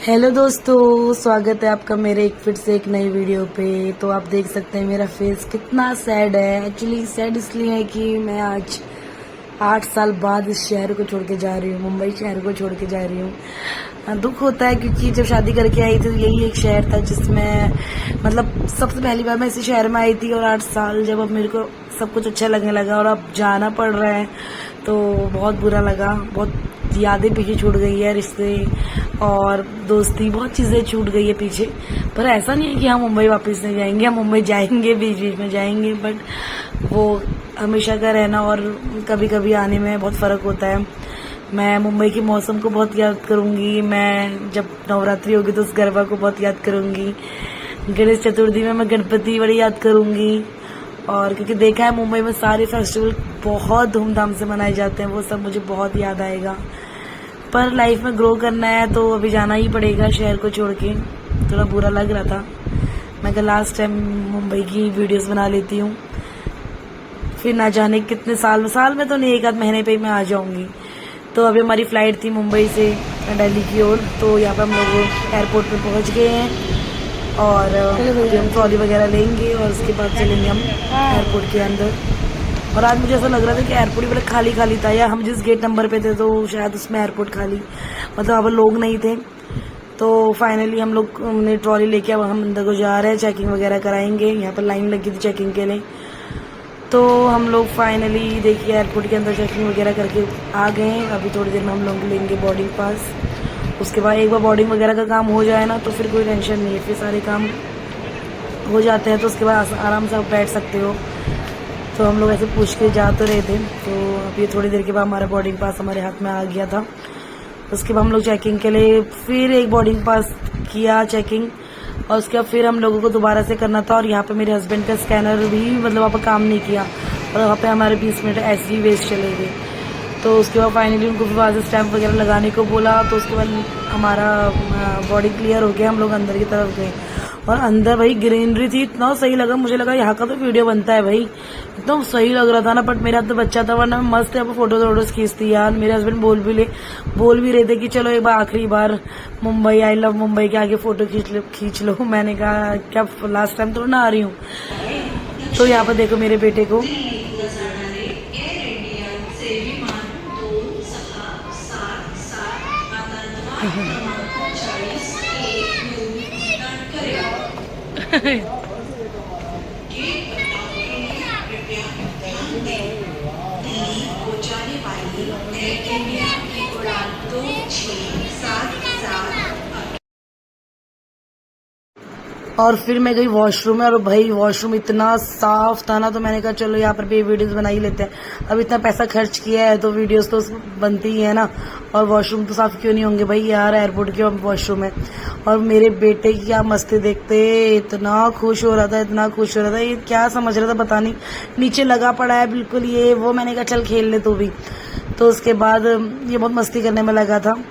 Hello दोस्तों, स्वागत है आपका मेरे फिर से एक नई वीडियो पे। तो आप देख सकते हैं मेरा फेस कितना सैड है। एक्चुअली सैड इसलिए है कि मैं आज 8 साल बाद इस शहर को छोड़ के जा रही हूँ, मुंबई शहर को छोड़ के जा रही हूँ। दुख होता है क्योंकि जब शादी करके आई थी तो यही एक शहर था जिसमें मतलब सबसे पहली बार मैं इसी शहर में आई थी। और 8 साल जब अब मेरे को सब कुछ अच्छा लगने लगा और अब जाना पड़ रहा है तो बहुत बुरा लगा। बहुत यादें पीछे छूट गई है, रिश्ते और दोस्ती, बहुत चीज़ें छूट गई है पीछे। पर ऐसा नहीं है कि हम मुंबई वापस नहीं जाएंगे, हम मुंबई जाएंगे, बीच बीच में जाएंगे, बट वो हमेशा का रहना और कभी कभी आने में बहुत फ़र्क होता है। मैं मुंबई के मौसम को बहुत याद करूंगी। मैं जब नवरात्रि होगी तो उस गरबा को बहुत याद करूंगी। गणेश चतुर्थी में मैं गणपति बड़ी याद करूंगी। और क्योंकि देखा है मुंबई में सारे फेस्टिवल बहुत धूमधाम से मनाए जाते हैं, वो सब मुझे बहुत याद आएगा। पर लाइफ में ग्रो करना है तो अभी जाना ही पड़ेगा शहर को छोड़ के। थोड़ा बुरा लग रहा था। मैं कल लास्ट टाइम मुंबई की वीडियोस बना लेती हूँ, फिर ना जाने कितने साल में तो नहीं, 1 आध महीने पे ही मैं आ जाऊंगी। तो अभी हमारी फ्लाइट थी मुंबई से दिल्ली की ओर, तो यहाँ पर हम लोग एयरपोर्ट पे पहुँच गए हैं और अभी हम ट्रॉली वगैरह लेंगे और उसके बाद चलेंगे हम एयरपोर्ट के अंदर। और आज मुझे ऐसा लग रहा था कि एयरपोर्ट भी खाली खाली था, या हम जिस गेट नंबर पे थे तो शायद उसमें एयरपोर्ट खाली, मतलब वहाँ पर लोग नहीं थे। तो फाइनली हम लोग ने ट्रॉली लेके अब हम अंदर को जा रहे हैं, चेकिंग वगैरह कराएंगे। यहाँ पर लाइन लगी थी चेकिंग के लिए। तो हम लोग फाइनली देखिए एयरपोर्ट के अंदर चेकिंग वगैरह करके आ गए हैं। अभी थोड़ी देर में हम लोग लेंगे बोर्डिंग पास। उसके बाद एक बार बोर्डिंग वगैरह का काम हो जाए ना तो फिर कोई टेंशन नहीं है, फिर सारे काम हो जाते हैं तो उसके बाद आराम से आप बैठ सकते हो। तो हम लोग ऐसे पूछ के जा तो रहे थे, तो अभी थोड़ी देर के बाद हमारा बोर्डिंग पास हमारे हाथ में आ गया था। उसके बाद हम लोग चेकिंग के लिए फिर एक बोर्डिंग पास किया चेकिंग, और उसके बाद फिर हम लोगों को दोबारा से करना था। और यहाँ पे मेरे हस्बैंड का स्कैनर भी मतलब वहाँ पर काम नहीं किया और वहाँ पे हमारे 20 मिनट ऐसे ही वेस्ट चले गए। तो उसके बाद फाइनली उनको फिर वहाँ से स्टैम्प वगैरह लगाने को बोला। तो उसके बाद हमारा बॉडी क्लियर हो गया, हम लोग अंदर की तरफ गए। और अंदर भाई ग्रीनरी थी, इतना सही लगा, मुझे लगा यहाँ का तो वीडियो बनता है भाई, इतना सही लग रहा था ना। बट मेरा तो बच्चा था, वरना मस्त यहाँ पर फोटोज खींचती यार। मेरे हस्बैंड बोल भी रहे थे कि चलो एक बार आखिरी बार मुंबई, आई लव मुंबई के आगे फोटो खींच लो। मैंने कहा क्या लास्ट टाइम तो ना आ रही हूँ। तो यहाँ पर देखो मेरे बेटे को और फिर मैं गई वॉशरूम में, और भाई वॉशरूम इतना साफ था ना, तो मैंने कहा चलो यहाँ पर भी वीडियोस बना ही लेते हैं। अब इतना पैसा खर्च किया है तो वीडियोस तो बनती ही है ना। और वॉशरूम तो साफ क्यों नहीं होंगे भाई यार, एयरपोर्ट के वॉशरूम है। और मेरे बेटे की क्या मस्ती देखते, इतना खुश हो रहा था, इतना खुश हो रहा था। ये क्या समझ रहा था पता नहीं, नीचे लगा पड़ा है बिल्कुल ये वो। मैंने कहा चल खेल ले तू भी। तो उसके बाद ये बहुत मस्ती करने में लगा था।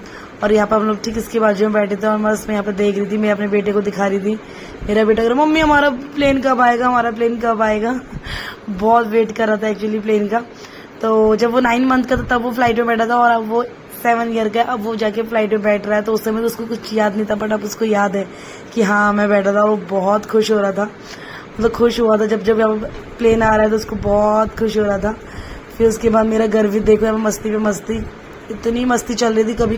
और यहाँ पर हम लोग ठीक इसके बाजू में बैठे थे और बस मैं यहाँ पे देख रही थी, मैं अपने बेटे को दिखा रही थी। मेरा बेटा कह रहा मम्मी हमारा प्लेन कब आएगा, हमारा प्लेन कब आएगा। बहुत वेट कर रहा था एक्चुअली प्लेन का। तो जब वो 9 मंथ का था तब वो फ्लाइट में बैठा था, और अब वो 7 ईयर का, अब वो जाके फ्लाइट में बैठ रहा है। तो उस समय तो उसको कुछ याद नहीं था, बट अब उसको याद है कि हाँ मैं बैठा था। वो बहुत खुश हो रहा था, मतलब खुश हुआ था जब जब प्लेन आ रहा है तो उसको बहुत खुश हो रहा था। फिर उसके बाद मेरा घर भी देखो, मस्ती पे मस्ती, इतनी मस्ती चल रही थी, कभी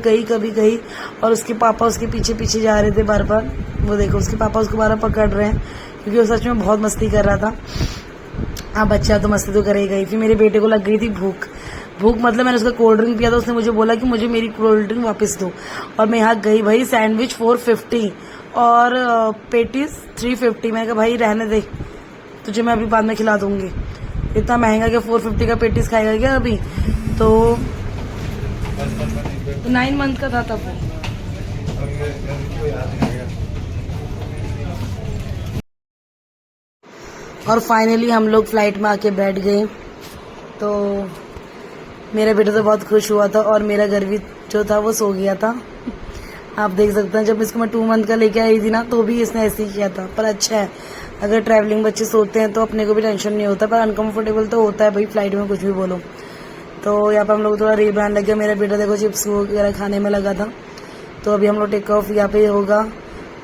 कहीं। और उसके पापा उसके पीछे पीछे जा रहे थे बार बार। वो देखो उसके पापा उसको बार बार पकड़ रहे हैं क्योंकि वो सच में बहुत मस्ती कर रहा था। हाँ बच्चा तो मस्ती तो करेगा ही। फिर मेरे बेटे को लग गई थी भूख मतलब मैंने उसका कोल्ड ड्रिंक पिया था, उसने मुझे बोला कि मुझे मेरी कोल्ड ड्रिंक वापस दो। और मैं यहाँ गई भाई, सैंडविच 450 और पेटीज 350। मैंने कहा भाई रहने दे, तुझे मैं अभी बाद में खिला दूंगी। इतना महंगा क्या 450 का पेटीज खाएगा क्या अभी। तो 9 मंथ का था तब वो। और फाइनली हम लोग फ्लाइट में आके बैठ गए। तो मेरा बेटा तो बहुत खुश हुआ था और मेरा घर भी जो था वो सो गया था। आप देख सकते हैं जब इसको मैं 2 मंथ का लेके आई थी ना तो भी इसने ऐसे ही किया था। पर अच्छा है, अगर ट्रैवलिंग बच्चे सोते हैं तो अपने को भी टेंशन नहीं होता, पर अनकंफर्टेबल तो होता है भाई फ्लाइट में, कुछ भी बोलो। तो यहाँ पर हम लोग थोड़ा रील बनाने लग गया। मेरा बेटा देखो चिप्स वगैरह खाने में लगा था। तो अभी हम लोग टेक ऑफ यहाँ पे होगा।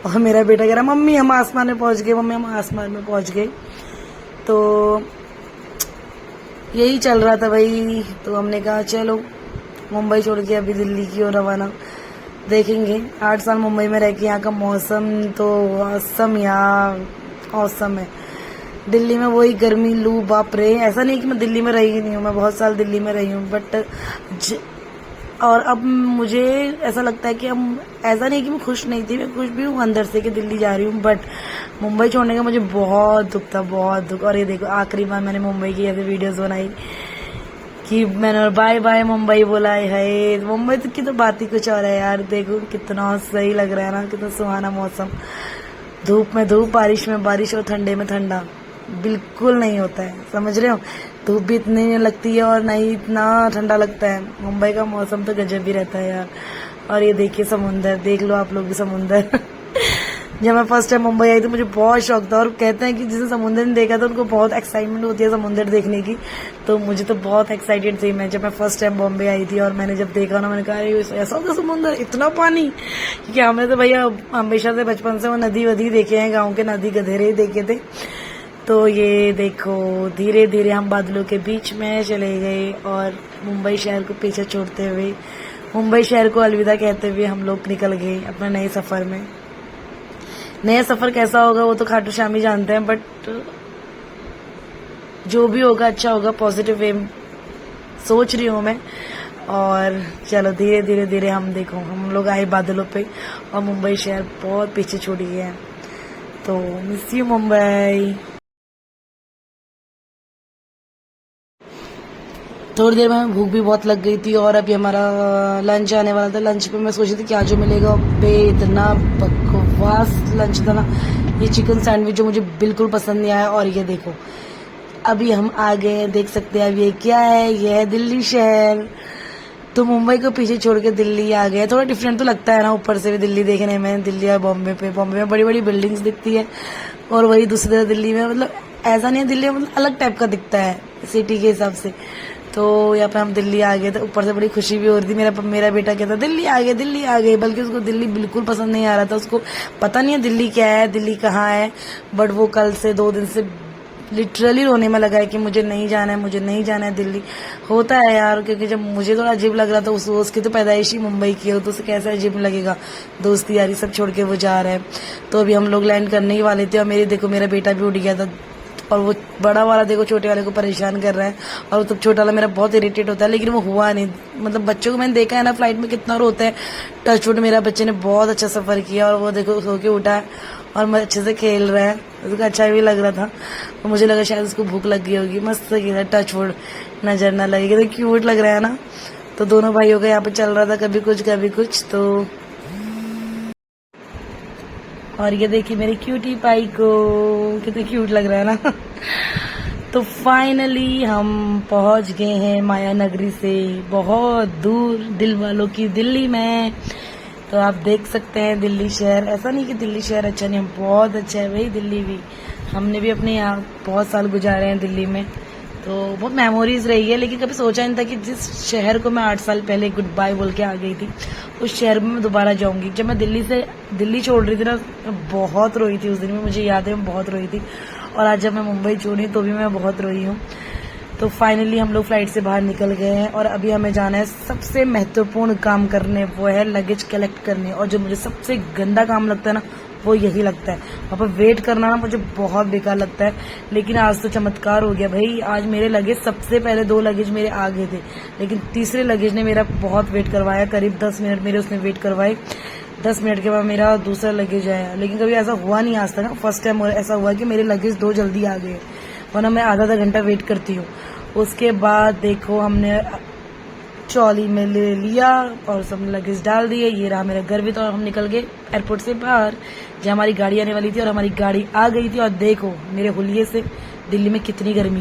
और मेरा बेटा कह रहा मम्मी हम आसमान में पहुंच गए, मम्मी हम आसमान में पहुंच गए। तो यही चल रहा था भाई। तो हमने कहा चलो मुंबई छोड़ के अभी दिल्ली की ओर रवाना। देखेंगे 8 साल मुंबई में रह के यहाँ का मौसम तो औसम, यहाँ औसम है। दिल्ली में वही गर्मी, लू, बाप रे। ऐसा नहीं कि मैं दिल्ली में रही नहीं हूँ, मैं बहुत साल दिल्ली में रही हूँ, बट और अब मुझे ऐसा लगता है कि हम, ऐसा नहीं कि मैं खुश नहीं थी, मैं खुश भी हूँ अंदर से कि दिल्ली जा रही हूँ, बट मुंबई छोड़ने का मुझे बहुत दुख था, बहुत दुख। और ये देखो आखिरी बार मैंने मुंबई की ऐसे वीडियोस बनाई कि मैंने बाय बाय मुंबई बोला है। मुंबई की तो बात ही कुछ और है यार। देखो कितना सही लग रहा है ना, कितना सुहाना मौसम। धूप में धूप, बारिश में बारिश और ठंडे में ठंडा बिल्कुल नहीं होता है, समझ रहे हो। धूप भी इतनी नहीं लगती है और नहीं इतना ठंडा लगता है। मुंबई का मौसम तो गजब ही रहता है यार। और ये देखिए समुंदर, देख लो आप लोग भी समुंदर। जब मैं फर्स्ट टाइम मुंबई आई तो मुझे बहुत शौक था, और कहते हैं कि जिसने समुंदर नहीं देखा तो उनको बहुत एक्साइटमेंट होती है समुंदर देखने की। तो मुझे तो बहुत एक्साइटेड थी मैं, जब मैं फर्स्ट टाइम बॉम्बे आई थी और मैंने जब देखा ना, मैंने कहा ऐसा होता समुंदर, इतना पानी। क्योंकि हमने तो भैया हमेशा से बचपन से वो नदी वदी देखे हैं, गाँव के नदी गधेरे ही देखे थे। तो ये देखो धीरे धीरे हम बादलों के बीच में चले गए और मुंबई शहर को पीछे छोड़ते हुए, मुंबई शहर को अलविदा कहते हुए हम लोग निकल गए अपने नए सफर में। नया सफर कैसा होगा वो तो खाटू श्याम ही जानते हैं, बट जो भी होगा अच्छा होगा, पॉजिटिव वे सोच रही हूँ मैं। और चलो धीरे धीरे धीरे हम देखो हम लोग आए बादलों पे और मुंबई शहर बहुत पीछे छूट गया है। तो मिस यू मुंबई। थोड़ी देर में भूख भी बहुत लग गई थी और अभी हमारा लंच आने वाला था। लंच पे मैं सोची थी क्या जो मिलेगा, बे इतना बकवास लंच था ना। ये चिकन सैंडविच जो मुझे बिल्कुल पसंद नहीं आया। और ये देखो अभी हम आ गए, देख सकते हैं अब ये क्या है, ये है दिल्ली शहर। तो मुंबई को पीछे छोड़ के दिल्ली आ गए। थोड़ा डिफरेंट तो लगता है ना ऊपर से भी दिल्ली देखने में, दिल्ली और बॉम्बे पे। बॉम्बे में बड़ी बड़ी बिल्डिंग्स दिखती है और वही दूसरी तरफ दिल्ली में मतलब ऐसा नहीं है, दिल्ली में मतलब अलग टाइप का दिखता है सिटी के हिसाब से। तो यहाँ पे हम दिल्ली आ गए थे, ऊपर से बड़ी खुशी भी हो रही थी। मेरा बेटा कहता दिल्ली आ गए, दिल्ली आ गए। बल्कि उसको दिल्ली बिल्कुल पसंद नहीं आ रहा था, उसको पता नहीं है दिल्ली क्या है, दिल्ली कहाँ है। बट वो कल से 2 दिन से लिटरली रोने में लगा है कि मुझे नहीं जाना है, मुझे नहीं जाना है दिल्ली। होता है यार, क्योंकि जब मुझे थोड़ा अजीब लग रहा था, उसकी तो पैदाइशी मुंबई की है, तो उसे कैसा अजीब लगेगा, दोस्ती यारी सब छोड़ के वो जा रहा है। तो अभी हम लोग लैंड करने ही वाले थे और मेरा बेटा भी उठ गया था। और वो बड़ा वाला देखो छोटे वाले को परेशान कर रहा है, और तो छोटा वाला मेरा बहुत इरिटेट होता है, लेकिन वो हुआ नहीं। मतलब बच्चों को मैंने देखा है ना फ्लाइट में कितना रोते हैं। टचवुड मेरा बच्चे ने बहुत अच्छा सफर किया और वो देखो सो के उठा है और अच्छे से खेल रहा है, उसको अच्छा भी लग रहा था। और मुझे लगा शायद उसको भूख लग गई होगी, मस्त खेला। टचवुड नजर ना लगेगी, तो क्यूट लग रहा है ना। तो दोनों भाइयों का यहाँ पे चल रहा था कभी कुछ कभी कुछ। तो और ये देखिए मेरी क्यूटी पाई को, कितनी क्यूट लग रहा है ना। तो फाइनली हम पहुंच गए हैं माया नगरी से बहुत दूर, दिल वालों की दिल्ली में। तो आप देख सकते हैं दिल्ली शहर, ऐसा नहीं कि दिल्ली शहर अच्छा नहीं, बहुत अच्छा है भाई दिल्ली भी। हमने भी अपने यहाँ बहुत साल गुजारे हैं दिल्ली में, तो बहुत मेमोरीज रही है। लेकिन कभी सोचा नहीं था कि जिस शहर को मैं 8 साल पहले गुड बाय बोल के आ गई थी, उस शहर में मैं दोबारा जाऊंगी। जब मैं दिल्ली छोड़ रही थी ना, बहुत रोई थी उस दिन में, मुझे याद है मैं बहुत रोई थी। और आज जब मैं मुंबई छोड़ी तो भी मैं बहुत रोई हूँ। तो फाइनली हम लोग फ्लाइट से बाहर निकल गए हैं और अभी हमें जाना है सबसे महत्वपूर्ण काम करने, वो है लगेज कलेक्ट करने। और जो मुझे सबसे गंदा काम लगता है ना, वो यही लगता है। वहाँ पर वेट करना ना मुझे बहुत बेकार लगता है। लेकिन आज तो चमत्कार हो गया भाई, आज मेरे लगेज, सबसे पहले 2 लगेज मेरे आ गए थे, लेकिन तीसरे लगेज ने मेरा बहुत वेट करवाया। करीब 10 मिनट मेरे उसने वेट करवाए। 10 मिनट के बाद मेरा दूसरा लगेज आया। लेकिन कभी ऐसा हुआ नहीं आज तक, फर्स्ट टाइम ऐसा हुआ कि मेरे लगेज 2 जल्दी आ गए, वरना मैं आधा घंटा वेट करती हूँ। उसके बाद देखो हमने ट्रॉली में ले लिया और सब लगेज डाल दिए। ये रहा मेरा घर भी। तो हम निकल गए एयरपोर्ट से बाहर, जहाँ हमारी गाड़ी आने वाली थी, और हमारी गाड़ी आ गई थी। और देखो मेरे हुलिये से दिल्ली में कितनी गर्मी